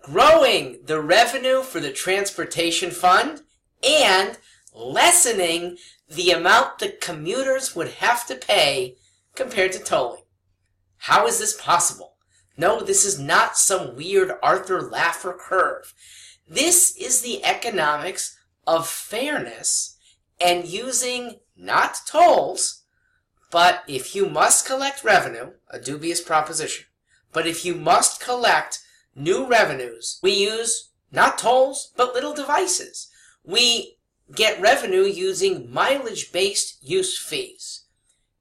growing the revenue for the transportation fund, and lessening the amount that commuters would have to pay compared to tolling. How is this possible? No, this is not some weird Arthur Laffer curve. This is the economics of fairness and using not tolls, but if you must collect revenue, a dubious proposition, but if you must collect new revenues, we use not tolls, but little devices. We get revenue using mileage-based use fees.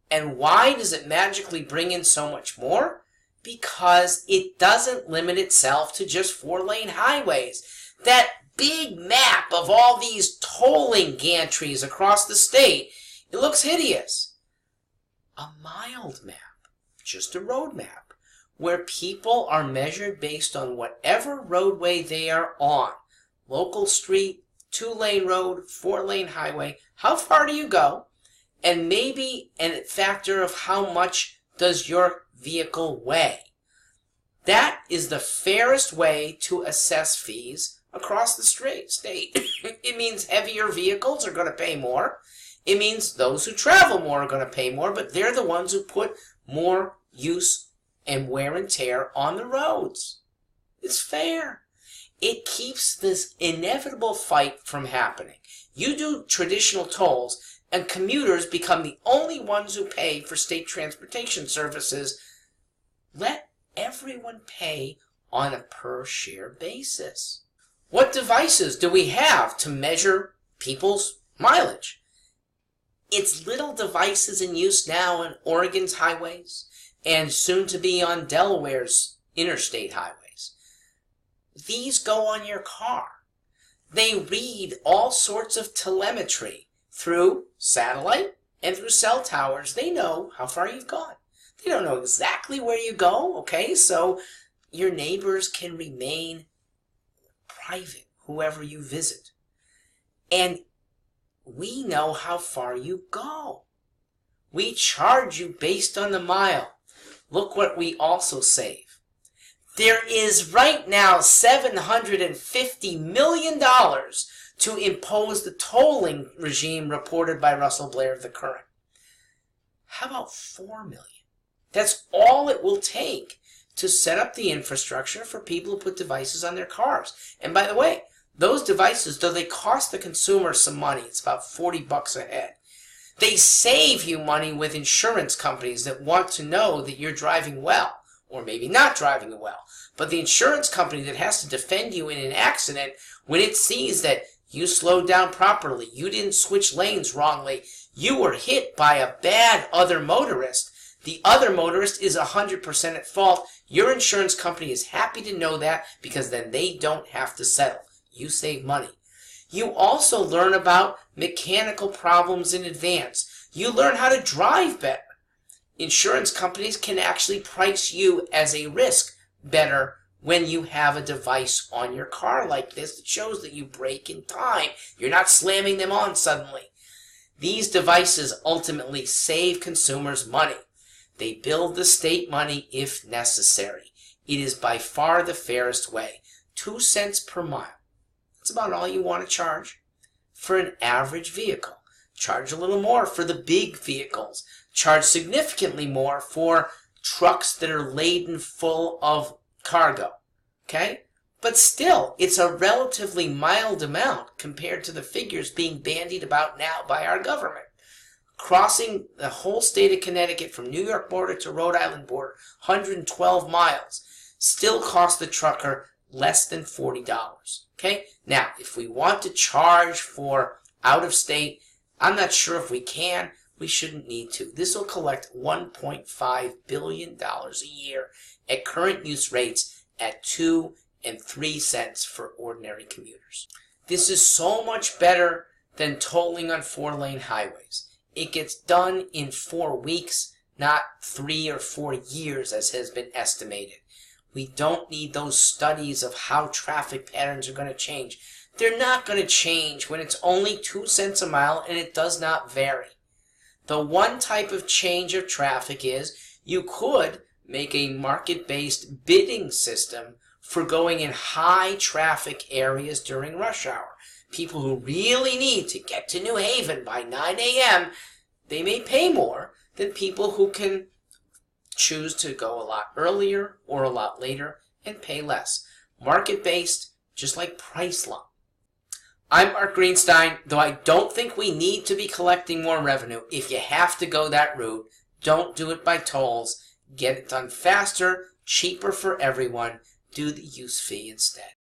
And why does it magically bring in so much more? Because it doesn't limit itself to just 4-lane highways. That big map of all these tolling gantries across the state, it looks hideous. A mild map, just a road map, where people are measured based on whatever roadway they are on. Local street, 2-lane road, 4-lane highway. How far do you go? And maybe a factor of how much does your vehicle weigh. That is the fairest way to assess fees across the state. It means heavier vehicles are going to pay more. It means those who travel more are going to pay more, but they're the ones who put more use and wear and tear on the roads. It's fair. It keeps this inevitable fight from happening. You do traditional tolls, and commuters become the only ones who pay for state transportation services. Let everyone pay on a per-share basis. What devices do we have to measure people's mileage? It's little devices in use now on Oregon's highways and soon to be on Delaware's interstate highways. These go on your car. They read all sorts of telemetry through satellite and through cell towers. They know how far you've gone. They don't know exactly where you go, okay? So your neighbors can remain private, whoever you visit. And we know how far you go. We charge you based on the mile. Look what we also save. There is right now $750 million to impose the tolling regime reported by Russell Blair of the Current. How about $4 million? That's all it will take to set up the infrastructure for people who put devices on their cars. And by the way, those devices, though they cost the consumer some money, it's about $40 a head, they save you money with insurance companies that want to know that you're driving well, or maybe not driving well. But the insurance company that has to defend you in an accident, when it sees that you slowed down properly, you didn't switch lanes wrongly, you were hit by a bad other motorist, the other motorist is 100% at fault, your insurance company is happy to know that because then they don't have to settle. You save money. You also learn about mechanical problems in advance. You learn how to drive better. Insurance companies can actually price you as a risk better when you have a device on your car like this that shows that you brake in time. You're not slamming them on suddenly. These devices ultimately save consumers money. They build the state money if necessary. It is by far the fairest way. 2 cents per mile. That's about all you want to charge for an average vehicle. Charge a little more for the big vehicles. Charge significantly more for trucks that are laden full of cargo. Okay? But still, it's a relatively mild amount compared to the figures being bandied about now by our government. Crossing the whole state of Connecticut from New York border to Rhode Island border, 112 miles, still costs the trucker less than $40. Okay? Now, if we want to charge for out of state, I'm not sure if we can. We shouldn't need to. This will collect $1.5 billion a year at current use rates at 2 and 3 cents for ordinary commuters. This is so much better than tolling on 4-lane highways. It gets done in 4 weeks, not 3 or 4 years as has been estimated. We don't need those studies of how traffic patterns are going to change. They're not going to change when it's only 2 cents a mile and it does not vary. The one type of change of traffic is you could make a market-based bidding system for going in high traffic areas during rush hour. People who really need to get to New Haven by 9 a.m., they may pay more than people who can choose to go a lot earlier or a lot later and pay less. Market-based, just like Priceline. I'm Mark Greenstein, though I don't think we need to be collecting more revenue. If you have to go that route, don't do it by tolls. Get it done faster, cheaper for everyone. Do the use fee instead.